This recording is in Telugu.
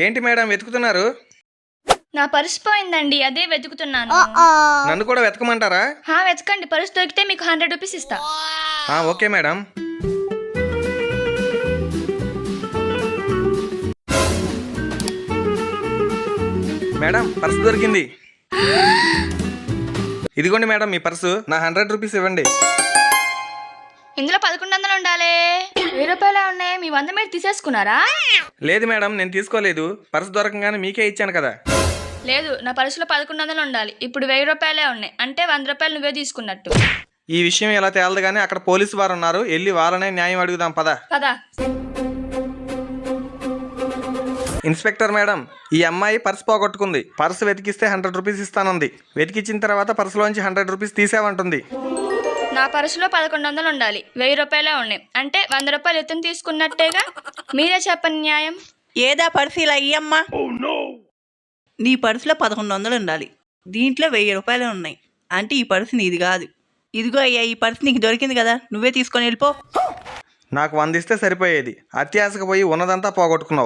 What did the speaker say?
ఏంటి మేడం వెతుకుతున్నారు? నా పర్స్ పోయిందండి, అదే వెతుకుతున్నాను. నన్ను కూడా వెతకమంటారా? వెతకండి, పర్స్ దొరికితే మీకు 100 రూపీస్ ఇస్తా. Okay madam. మేడం పర్స్ దొరికింది. ఇదిగోండి మేడం మీ పర్సు. నా 100 రూపీస్ ఇవ్వండి. ఇందులో 1100 ఉండాలి. 1000 రూపాయలే ఉన్నాయి. మీ 100 మీరు తీసేసుకున్నారా? లేదు మేడం, నేను తీసుకోలేదు. పర్స్ దొరకగానే మీకే ఇచ్చాను కదా. లేదు, నా పర్సులో 1100 ఉండాలి. ఇప్పుడు 1000 రూపాయలే ఉన్నాయి, అంటే 100 రూపాయలు నువ్వే తీసుకున్నట్టు. ఈ విషయం ఎలా తేలదు కానీ అక్కడ పోలీసు వారు ఉన్నారు, వెళ్ళి వాళ్ళనే న్యాయం అడుగుదాం పద. కదా. ఇన్స్పెక్టర్ మేడం, ఈ అమ్మాయి పర్స్ పోగొట్టుకుంది. Purse వెతికిస్తే 100 rupees ఇస్తానంది. వెతికిచ్చిన తర్వాత పర్సులోంచి 100 రూపీస్ తీసావంటుంది. నా పర్సులో 1100 ఉండాలి, 1000 రూపాయలే ఉన్నాయి, అంటే 100 రూపాయలు ఇతను తీసుకున్నట్టేగా. మీరే చెప్పండి న్యాయం. ఏదా పర్సు ఇలా ఇయ్యమ్మా. నీ పర్సులో 1100 ఉండాలి, దీంట్లో 1000 రూపాయలు ఉన్నాయి, అంటే ఈ పర్సు నీది కాదు. ఇదిగో అయ్యా, ఈ పర్సు నీకు దొరికింది కదా, నువ్వే తీసుకొని వెళ్ళిపో. నాకు 100 ఇస్తే సరిపోయేది. అత్యాశకు పోయి ఉన్నదంతా పోగొట్టుకున్నావు.